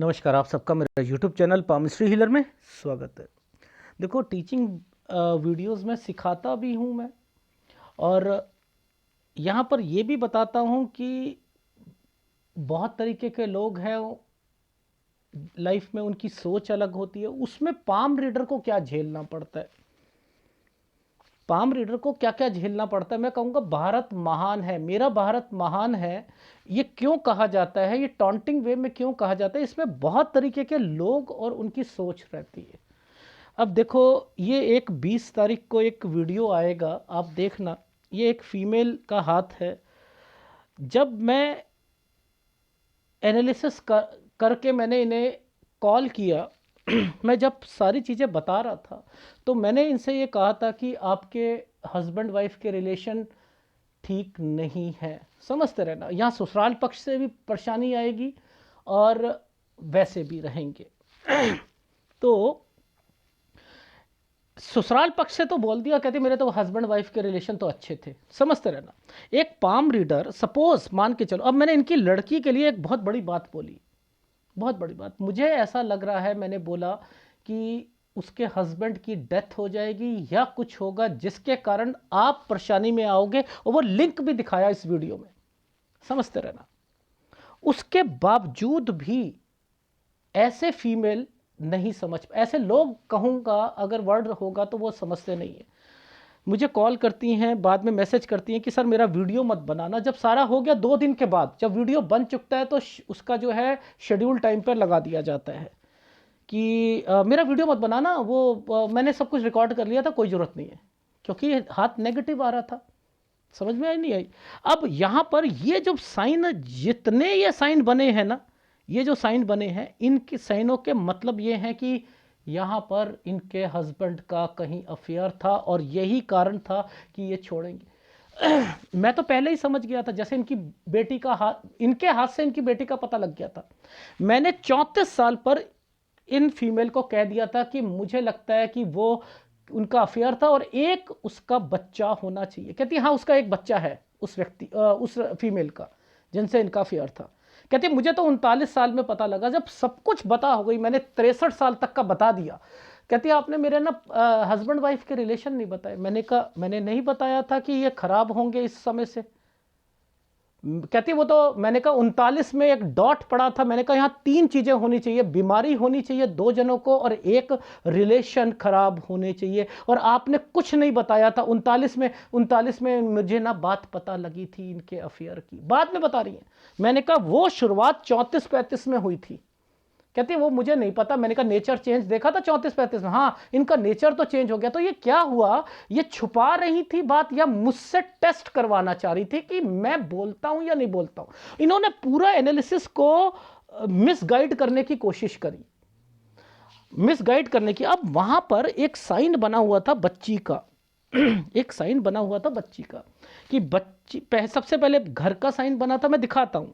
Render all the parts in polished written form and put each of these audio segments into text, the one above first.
नमस्कार, आप सबका मेरा यूट्यूब चैनल पामिस्ट्री हीलर में स्वागत है। देखो, टीचिंग वीडियोस में सिखाता भी हूँ मैं, और यहाँ पर ये भी बताता हूँ कि बहुत तरीके के लोग हैं, लाइफ में उनकी सोच अलग होती है। उसमें पाम रीडर को क्या झेलना पड़ता है, पाम रीडर को क्या क्या झेलना पड़ता है। मैं कहूँगा भारत महान है, मेरा भारत महान है। ये क्यों कहा जाता है, ये टॉन्टिंग वे में क्यों कहा जाता है, इसमें बहुत तरीके के लोग और उनकी सोच रहती है। अब देखो, ये एक 20 तारीख को एक वीडियो आएगा, आप देखना। ये एक फीमेल का हाथ है। जब मैं एनालिसिस करके मैंने इन्हें कॉल किया मैं जब सारी चीज़ें बता रहा था, तो मैंने इनसे ये कहा था कि आपके हस्बैंड वाइफ के रिलेशन ठीक नहीं है। समझते रहना, यहाँ ससुराल पक्ष से भी परेशानी आएगी और वैसे भी रहेंगे। तो ससुराल पक्ष से तो बोल दिया, कहते मेरे तो हस्बैंड वाइफ के रिलेशन तो अच्छे थे। समझते रहना, एक पाम रीडर, सपोज मान के चलो, अब मैंने इनकी लड़की के लिए एक बहुत बड़ी बात बोली, बहुत बड़ी बात। मुझे ऐसा लग रहा है, मैंने बोला कि उसके हस्बैंड की डेथ हो जाएगी या कुछ होगा जिसके कारण आप परेशानी में आओगे, और वो लिंक भी दिखाया इस वीडियो में। समझते रहना, उसके बावजूद भी ऐसे फीमेल नहीं समझ, ऐसे लोग कहूँगा अगर वर्ड होगा तो वो समझते नहीं है। मुझे कॉल करती हैं, बाद में मैसेज करती हैं कि सर मेरा वीडियो मत बनाना। जब सारा हो गया 2 दिन के बाद, जब वीडियो बन चुकता है, तो उसका जो है शेड्यूल टाइम पर लगा दिया जाता है कि मेरा वीडियो मत बनाना, वो मैंने सब कुछ रिकॉर्ड कर लिया था, कोई ज़रूरत नहीं है, क्योंकि हाथ नेगेटिव आ रहा था। समझ में आई नहीं आई? अब यहाँ पर ये जो साइन, जितने ये साइन बने हैं ना, ये जो साइन बने हैं, इनके साइनों के मतलब ये हैं कि यहाँ पर इनके हस्बैंड का कहीं अफेयर था और यही कारण था कि ये छोड़ेंगे। मैं तो पहले ही समझ गया था, जैसे इनकी बेटी का हाथ, इनके हाथ से इनकी बेटी का पता लग गया था। मैंने 34 साल पर इन फीमेल को कह दिया था कि मुझे लगता है कि वो, उनका अफेयर था और एक उसका बच्चा होना चाहिए। कहती हाँ, उसका एक बच्चा है, उस व्यक्ति उस फीमेल का जिनसे इनका अफेयर था। कहती मुझे तो 39 साल में पता लगा, जब सब कुछ बता हो गई, मैंने 63 साल तक का बता दिया। कहती आपने मेरे ना हस्बैंड वाइफ के रिलेशन नहीं बताए। मैंने कहा मैंने नहीं बताया था कि ये खराब होंगे इस समय से। कहती वो तो, मैंने कहा 39 में एक डॉट पड़ा था, मैंने कहा यहाँ 3 चीजें होनी चाहिए, बीमारी होनी चाहिए 2 जनों को और एक रिलेशन खराब होने चाहिए, और आपने कुछ नहीं बताया था। 39 में मुझे ना बात पता लगी थी इनके अफेयर की, बाद में बता रही है। मैंने कहा वो शुरुआत 34-35 में हुई थी। कहती वो मुझे नहीं पता। मैंने कहा नेचर चेंज देखा था 34-35 में? हाँ, इनका नेचर तो चेंज हो गया। तो ये क्या हुआ, ये छुपा रही थी बात या मुझसे टेस्ट करवाना चाह रही थी कि मैं बोलता हूं या नहीं बोलता हूं। इन्होंने पूरा एनालिसिस को मिसगाइड करने की कोशिश करी, मिसगाइड करने की। अब वहां पर एक साइन बना हुआ था बच्ची का एक साइन बना हुआ था बच्ची का, कि बच्ची सबसे पहले घर का साइन बना था। मैं दिखाता हूं,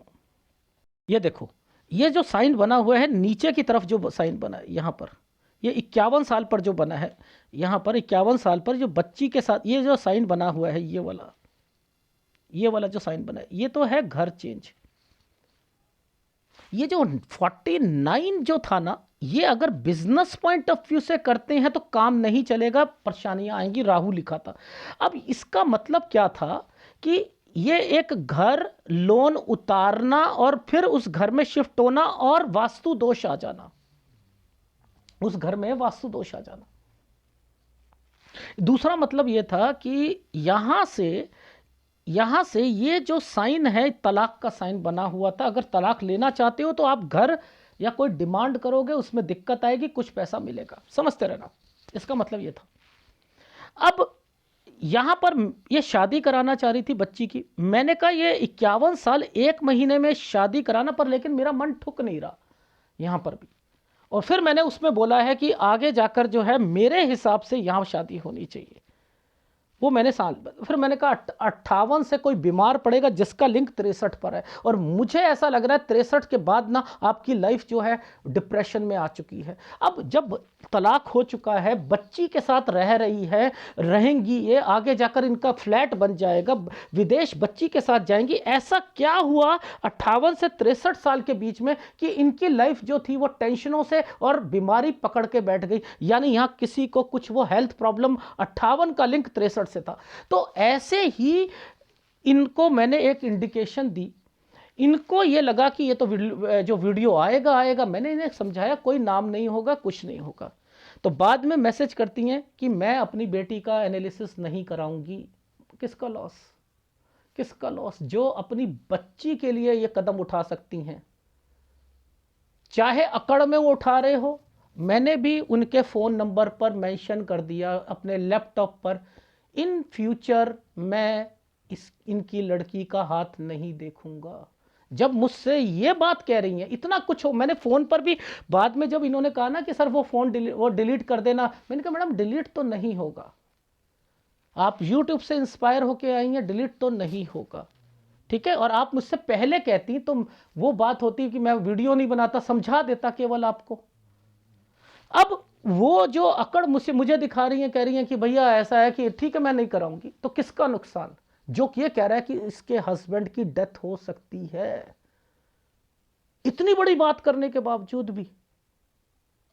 ये देखो, ये जो साइन बना हुआ है नीचे की तरफ, जो साइन बना है यहाँ पर, ये 51 साल पर जो बना है, यहाँ पर 51 साल पर जो बच्ची के साथ ये जो साइन बना हुआ है, ये वाला जो साइन बना है, ये तो है घर चेंज। ये जो 49 जो था ना, ये अगर बिजनेस पॉइंट ऑफ व्यू से करते हैं तो काम नहीं चलेगा, परेशानियां आएंगी, राहु लिखा था। अब इसका मतलब क्या था कि ये एक घर लोन उतारना और फिर उस घर में शिफ्ट होना और वास्तु दोष आ जाना, उस घर में वास्तु दोष आ जाना। दूसरा मतलब यह था कि यहां से ये जो साइन है, तलाक का साइन बना हुआ था। अगर तलाक लेना चाहते हो तो आप घर या कोई डिमांड करोगे, उसमें दिक्कत आएगी, कुछ पैसा मिलेगा। समझते रहना, इसका मतलब ये था। अब यहां पर ये शादी कराना चाह रही थी बच्ची की। मैंने कहा ये 51 साल 1 महीने में शादी कराना, पर लेकिन मेरा मन ठुक नहीं रहा यहां पर भी। और फिर मैंने उसमें बोला है कि आगे जाकर जो है मेरे हिसाब से यहां शादी होनी चाहिए। वो मैंने साल, फिर मैंने कहा 58 से कोई बीमार पड़ेगा जिसका लिंक 63 पर है, और मुझे ऐसा लग रहा है 63 के बाद ना आपकी लाइफ जो है डिप्रेशन में आ चुकी है। अब जब तलाक हो चुका है, बच्ची के साथ रह रही है, रहेंगी, ये आगे जाकर इनका फ्लैट बन जाएगा, विदेश बच्ची के साथ जाएंगी, ऐसा क्या हुआ 58 से 63 साल के बीच में कि इनकी लाइफ जो थी वो टेंशनों से और बीमारी पकड़ के बैठ गई। यानी यहां किसी को कुछ वो हेल्थ प्रॉब्लम, 58 का लिंक 63 से था। तो ऐसे ही इनको मैंने एक इंडिकेशन दी, इनको ये लगा कि ये तो जो वीडियो आएगा आएगा, मैंने इन्हें समझाया कोई नाम नहीं होगा, कुछ नहीं होगा। तो बाद में मैसेज करती हैं कि मैं अपनी बेटी का एनालिसिस नहीं कराऊंगी। किसका लॉस, किसका लॉस? जो अपनी बच्ची के लिए ये कदम उठा सकती हैं, चाहे अकड़ में वो उठा रहे हो। मैंने भी उनके फ़ोन नंबर पर मेंशन कर दिया अपने लैपटॉप पर, इन फ्यूचर मैं इनकी लड़की का हाथ नहीं देखूंगा। जब मुझसे ये बात कह रही हैं, इतना कुछ हो, मैंने फ़ोन पर भी बाद में जब इन्होंने कहा ना कि सर वो फ़ोन डिलीट कर देना, मैंने कहा मैडम डिलीट तो नहीं होगा, आप यूट्यूब से इंस्पायर होके आई हैं, डिलीट तो नहीं होगा, ठीक है। और आप मुझसे पहले कहती तो वो बात होती कि मैं वीडियो नहीं बनाता, समझा देता केवल आपको। अब वो जो अकड़ मुझे दिखा रही हैं, कह रही हैं कि भैया ऐसा है कि ठीक है मैं नहीं कराऊंगी, तो किसका नुकसान? जो ये कह रहा है कि इसके हस्बैंड की डेथ हो सकती है, इतनी बड़ी बात करने के बावजूद भी।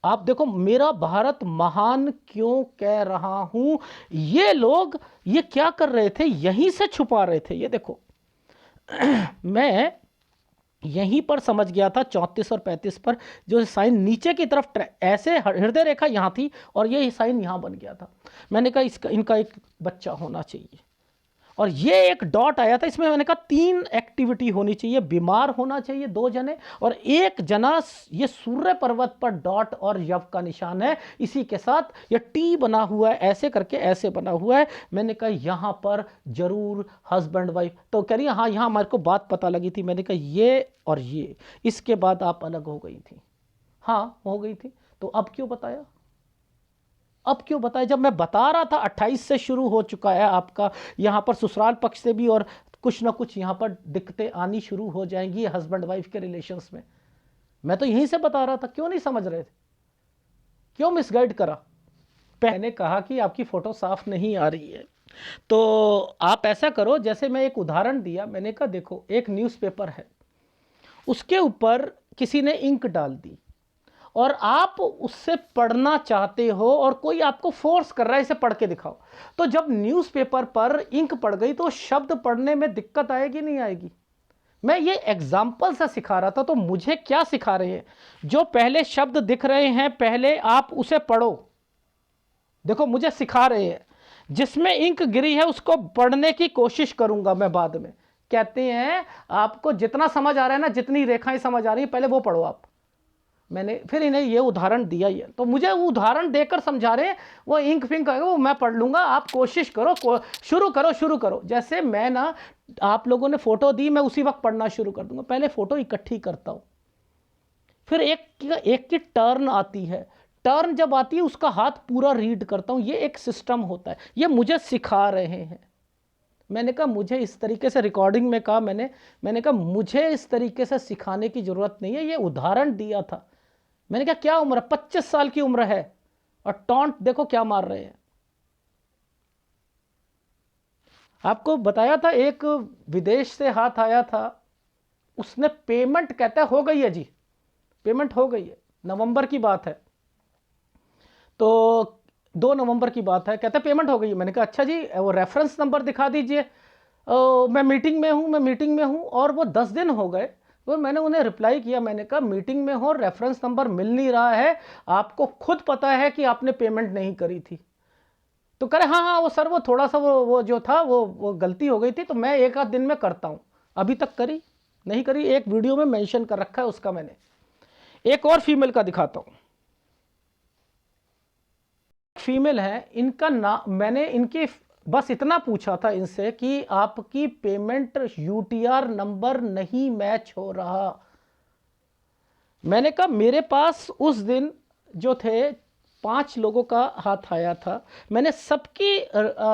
आप देखो मेरा भारत महान क्यों कह रहा हूं, ये लोग ये क्या कर रहे थे, यहीं से छुपा रहे थे। ये देखो मैं यहीं पर समझ गया था 34 और 35 पर, जो साइन नीचे की तरफ ऐसे हृदय रेखा यहां थी और ये साइन यहां बन गया था। मैंने कहा इसका इनका एक बच्चा होना चाहिए, और ये एक डॉट आया था इसमें, मैंने कहा 3 एक्टिविटी होनी चाहिए, बीमार होना चाहिए 2 जने, और एक जना ये सूर्य पर्वत पर डॉट और यव का निशान है, इसी के साथ ये टी बना हुआ है, ऐसे करके ऐसे बना हुआ है। मैंने कहा यहां पर जरूर हस्बैंड वाइफ। तो कह रही हाँ यहां हमारे को बात पता लगी थी। मैंने कहा ये और ये, इसके बाद आप अलग हो गई थी। हाँ हो गई थी, तो अब क्यों बताया, अब क्यों बताया? जब मैं बता रहा था 28 से शुरू हो चुका है आपका, यहां पर ससुराल पक्ष से भी और कुछ ना कुछ यहां पर दिक्कतें आनी शुरू हो जाएंगी हस्बैंड वाइफ के रिलेशंस में। मैं तो यहीं से बता रहा था, क्यों नहीं समझ रहे थे, क्यों मिसगाइड करा? मैंने कहा कि आपकी फोटो साफ नहीं आ रही है, तो आप ऐसा करो, जैसे मैं एक उदाहरण दिया, मैंने कहा देखो एक न्यूज़पेपर है, उसके ऊपर किसी ने इंक डाल दी और आप उससे पढ़ना चाहते हो और कोई आपको फोर्स कर रहा है इसे पढ़ के दिखाओ, तो जब न्यूज़पेपर पर इंक पड़ गई तो शब्द पढ़ने में दिक्कत आएगी नहीं आएगी? मैं ये एग्जाम्पल से सिखा रहा था। तो मुझे क्या सिखा रहे हैं, जो पहले शब्द दिख रहे हैं पहले आप उसे पढ़ो। देखो मुझे सिखा रहे हैं, जिसमें इंक गिरी है उसको पढ़ने की कोशिश करूंगा मैं बाद में। कहते हैं आपको जितना समझ आ रहा है ना, जितनी रेखाएं समझ आ रही हैं पहले वो पढ़ो आप। मैंने फिर इन्हें ये उदाहरण दिया ही है, तो मुझे उदाहरण देकर समझा रहे हैं, वो इंक फिंक है वो मैं पढ़ लूंगा, आप कोशिश करो, शुरू करो। जैसे मैं ना, आप लोगों ने फोटो दी, मैं उसी वक्त पढ़ना शुरू कर दूंगा। पहले फोटो इकट्ठी करता हूं, फिर एक की टर्न आती है, टर्न जब आती है उसका हाथ पूरा रीड करता हूं। ये एक सिस्टम होता है, ये मुझे सिखा रहे हैं। मैंने कहा मुझे इस तरीके से, रिकॉर्डिंग में कहा मैंने कहा मुझे इस तरीके से सिखाने की जरूरत नहीं है, ये उदाहरण दिया था। मैंने कहा क्या उम्र है, 25 साल की उम्र है, और टॉन्ट देखो क्या मार रहे हैं। आपको बताया था एक विदेश से हाथ आया था, उसने पेमेंट, कहता है हो गई है जी, पेमेंट हो गई है, नवंबर की बात है, तो 2 नवंबर की बात है, कहता है पेमेंट हो गई है। मैंने कहा अच्छा जी वो रेफरेंस नंबर दिखा दीजिए। मैं मीटिंग में हूँ, और वो 10 दिन हो गए। तो मैंने उन्हें रिप्लाई किया, मैंने कहा मीटिंग में हो, रेफरेंस नंबर मिल नहीं रहा है, आपको खुद पता है कि आपने पेमेंट नहीं करी थी। तो कह रहे हाँ हाँ वो सर वो थोड़ा सा वो जो था वो गलती हो गई थी, तो मैं 1 आध दिन में करता हूँ। अभी तक करी नहीं करी, एक वीडियो में मेंशन कर रखा है उसका मैंने। एक और फीमेल का दिखाता हूँ, फीमेल है, इनका नाम मैंने इनकी बस इतना पूछा था इनसे कि आपकी पेमेंट यूटीआर नंबर नहीं मैच हो रहा। मैंने कहा मेरे पास उस दिन जो थे 5 लोगों का हाथ आया था, मैंने सबकी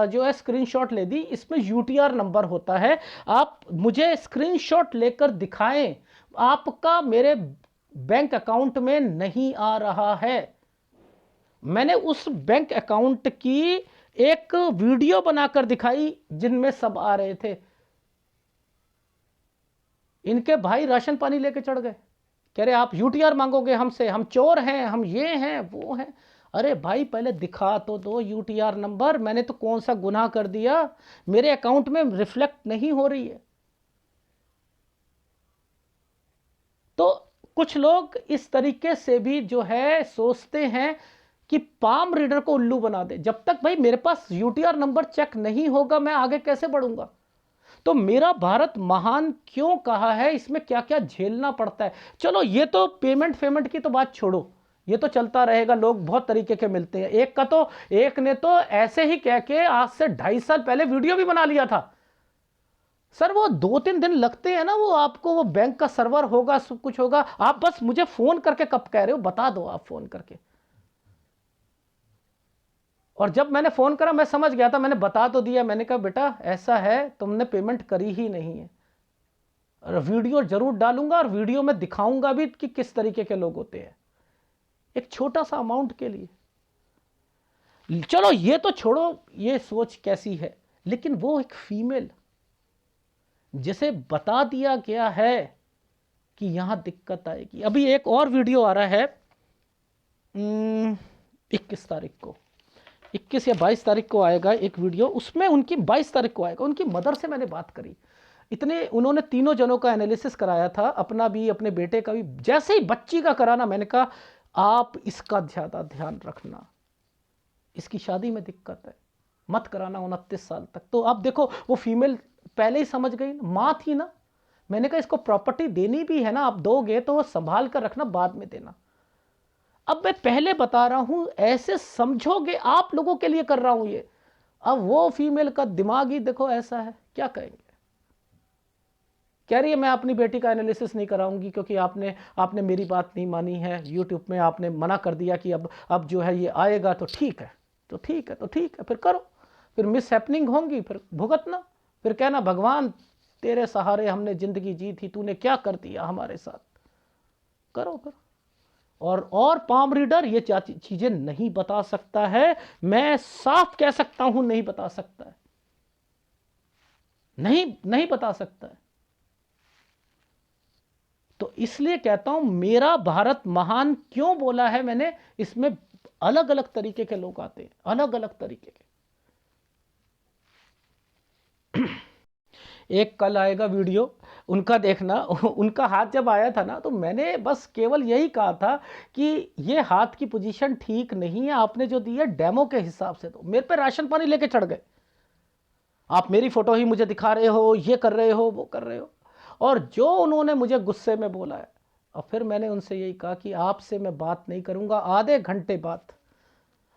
जो है स्क्रीनशॉट ले दी। इसमें यूटीआर नंबर होता है, आप मुझे स्क्रीनशॉट लेकर दिखाएं, आपका मेरे बैंक अकाउंट में नहीं आ रहा है। मैंने उस बैंक अकाउंट की एक वीडियो बनाकर दिखाई जिनमें सब आ रहे थे। इनके भाई राशन पानी लेके चढ़ गए, कह रहे आप यूटीआर मांगोगे हमसे, हम चोर हैं, हम ये हैं वो हैं। अरे भाई पहले दिखा तो दो यूटीआर नंबर, मैंने तो कौन सा गुनाह कर दिया, मेरे अकाउंट में रिफ्लेक्ट नहीं हो रही है। तो कुछ लोग इस तरीके से भी जो है सोचते हैं कि पाम रीडर को उल्लू बना दे। जब तक भाई मेरे पास यूटीआर नंबर चेक नहीं होगा मैं आगे कैसे बढ़ूंगा। तो मेरा भारत महान क्यों कहा है, इसमें क्या क्या झेलना पड़ता है। चलो ये तो पेमेंट की तो बात छोड़ो, ये तो चलता रहेगा, लोग बहुत तरीके के मिलते हैं। एक ने तो ऐसे ही कह के आज से 2.5 साल पहले वीडियो भी बना लिया था। सर वो 2-3 दिन लगते हैं ना, वो आपको वो बैंक का सर्वर होगा, सब कुछ होगा, आप बस मुझे फोन करके कब कह रहे हो बता दो, आप फोन करके। और जब मैंने फोन करा मैं समझ गया था, मैंने बता तो दिया, मैंने कहा बेटा ऐसा है तुमने पेमेंट करी ही नहीं है। और वीडियो जरूर डालूंगा और वीडियो में दिखाऊंगा भी कि किस तरीके के लोग होते हैं एक छोटा सा अमाउंट के लिए। चलो ये तो छोड़ो, ये सोच कैसी है, लेकिन वो एक फीमेल जिसे बता दिया गया है कि यहां दिक्कत आएगी। अभी एक और वीडियो आ रहा है 21 तारीख को, 21 या 22 तारीख को आएगा एक वीडियो, उसमें उनकी 22 तारीख को आएगा, उनकी मदर से मैंने बात करी। इतने उन्होंने तीनों जनों का एनालिसिस कराया था, अपना भी अपने बेटे का भी। जैसे ही बच्ची का कराना मैंने कहा आप इसका ज़्यादा ध्यान रखना, इसकी शादी में दिक्कत है, मत कराना 29 साल तक। तो आप देखो वो फीमेल पहले ही समझ गई, माँ थी ना। मैंने कहा इसको प्रॉपर्टी देनी भी है ना, आप दोगे तो संभाल कर रखना, बाद में देना। अब मैं पहले बता रहा हूं, ऐसे समझोगे, आप लोगों के लिए कर रहा हूं ये। अब वो फीमेल का दिमाग ही देखो ऐसा है, क्या कहेंगे। कह रही है मैं अपनी बेटी का एनालिसिस नहीं कराऊंगी क्योंकि आपने आपने मेरी बात नहीं मानी है, यूट्यूब में आपने मना कर दिया कि अब जो है ये आएगा तो ठीक है, तो ठीक है, तो ठीक है, फिर करो, फिर मिस हैपनिंग होंगी, फिर भुगतना, फिर कहना भगवान तेरे सहारे हमने जिंदगी जी थी, तूने क्या कर दिया हमारे साथ। करो करो। और पाम रीडर ये चीजें नहीं बता सकता है, मैं साफ कह सकता हूं नहीं बता सकता है, नहीं नहीं बता सकता है। तो इसलिए कहता हूं मेरा भारत महान क्यों बोला है मैंने, इसमें अलग अलग तरीके के लोग आते हैं, अलग अलग तरीके के। एक कल आएगा वीडियो उनका देखना, उनका हाथ जब आया था ना तो मैंने बस केवल यही कहा था कि ये हाथ की पोजीशन ठीक नहीं है, आपने जो दी है डेमो के हिसाब से। तो मेरे पे राशन पानी लेके चढ़ गए, आप मेरी फोटो ही मुझे दिखा रहे हो, ये कर रहे हो, वो कर रहे हो। और जो उन्होंने मुझे गुस्से में बोला है, और फिर मैंने उनसे यही कहा कि आपसे मैं बात नहीं करूंगा आधे घंटे बाद,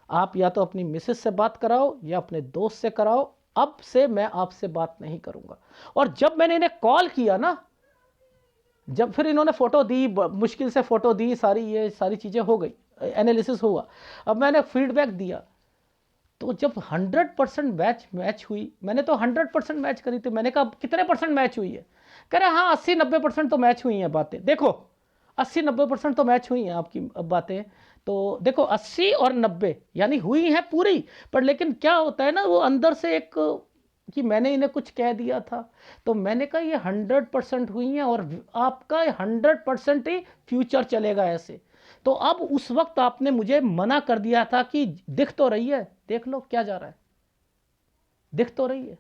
आप या तो अपनी मिसेस से बात कराओ या अपने दोस्त से कराओ, अब से मैं आपसे बात नहीं करूंगा। और जब मैंने इन्हें कॉल किया ना, जब फिर इन्होंने फोटो दी, मुश्किल से फोटो दी, सारी ये सारी चीजें हो गई, एनालिसिस हुआ, अब मैंने फीडबैक दिया। तो जब 100% मैच हुई, मैंने तो 100% मैच करी थी, मैंने कहा कितने परसेंट मैच हुई है, कह रहे हाँ 80-90% तो मैच हुई हैं बातें। देखो 80-90% तो मैच हुई हैं आपकी बातें। तो देखो 80 और 90 यानी हुई हैं पूरी, पर लेकिन क्या होता है ना, वो अंदर से एक कि मैंने इन्हें कुछ कह दिया था। तो मैंने कहा ये 100% हुई हैं और आपका 100% ही फ्यूचर चलेगा ऐसे। तो अब उस वक्त आपने मुझे मना कर दिया था कि दिख तो रही है, देख लो क्या जा रहा है, दिख तो रही है।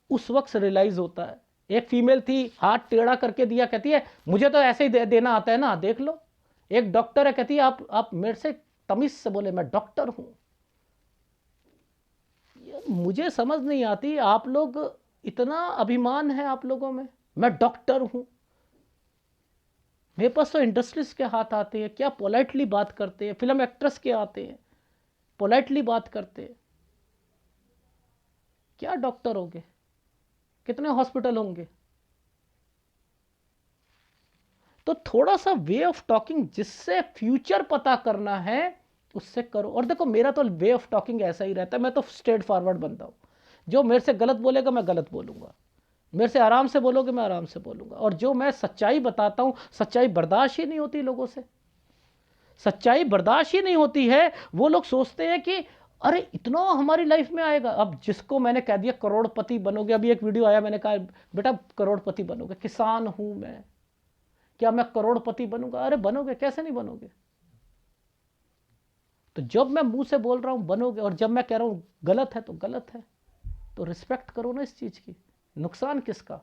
उस वक्त रियलाइज होता है। एक फीमेल थी, हाथ टेढ़ा करके दिया, कहती है मुझे तो ऐसे ही देना आता है ना, देख लो। एक डॉक्टर है, कहती है आप मेरे से तमीज से बोले, मैं डॉक्टर हूं। मुझे समझ नहीं आती, आप लोग इतना अभिमान है आप लोगों में, मैं डॉक्टर हूं। मेरे पास तो इंडस्ट्रीज के हाथ आते हैं, क्या पोलाइटली बात करते हैं, फिल्म एक्ट्रेस के आते हैं, पोलाइटली बात करते हैं। क्या डॉक्टर होंगे, कितने हॉस्पिटल होंगे। तो थोड़ा सा वे ऑफ टॉकिंग जिससे फ्यूचर पता करना है उससे करो। और देखो मेरा तो वे ऑफ टॉकिंग ऐसा ही रहता है, मैं तो स्ट्रेट फॉरवर्ड बनता हूँ। जो मेरे से गलत बोलेगा मैं गलत बोलूंगा, मेरे से आराम से बोलोगे मैं आराम से बोलूंगा। और जो मैं सच्चाई बताता हूँ, सच्चाई बर्दाश्त ही नहीं होती लोगों से, सच्चाई बर्दाश्त ही नहीं होती है। वो लोग सोचते हैं कि अरे इतना हमारी लाइफ में आएगा। अब जिसको मैंने कह दिया करोड़पति बनोगे, अभी एक वीडियो आया, मैंने कहा बेटा करोड़पति बनोगे, किसान हूं मैं, क्या मैं करोड़पति बनूंगा? अरे बनोगे, कैसे नहीं बनोगे? तो जब मैं मुंह से बोल रहा हूं बनोगे, और जब मैं कह रहा हूं गलत है तो गलत है, तो रिस्पेक्ट करो ना इस चीज की। नुकसान किसका?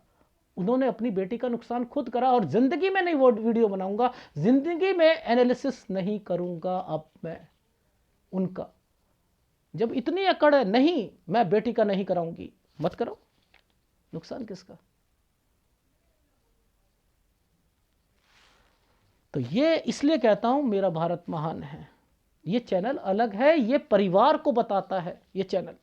उन्होंने अपनी बेटी का नुकसान खुद करा। और जिंदगी में नहीं वो वीडियो बनाऊंगा, जिंदगी में एनालिसिस नहीं करूंगा अब मैं उनका। जब इतनी अकड़ है, नहीं मैं बेटी का नहीं कराऊंगी, मत करो, नुकसान किसका? तो ये इसलिए कहता हूं मेरा भारत महान है। ये चैनल अलग है, ये परिवार को बताता है, ये चैनल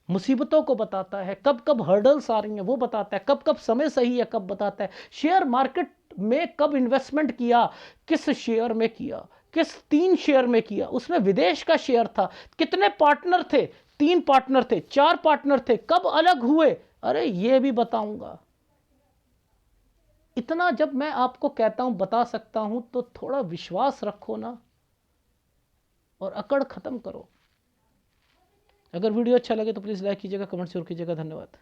मुसीबतों को बताता है, कब कब हर्डल्स आ रही हैं वो बताता है, कब कब समय सही है कब बताता है, शेयर मार्केट में कब इन्वेस्टमेंट किया, किस शेयर में किया, किस 3 शेयर में किया, उसमें विदेश का शेयर था, कितने पार्टनर थे, 3 पार्टनर थे, 4 पार्टनर थे, कब अलग हुए, अरे ये भी बताऊंगा। इतना जब मैं आपको कहता हूं बता सकता हूं तो थोड़ा विश्वास रखो ना, और अकड़ खत्म करो। अगर वीडियो अच्छा लगे तो प्लीज़ लाइक कीजिएगा, कमेंट जरूर कीजिएगा। धन्यवाद।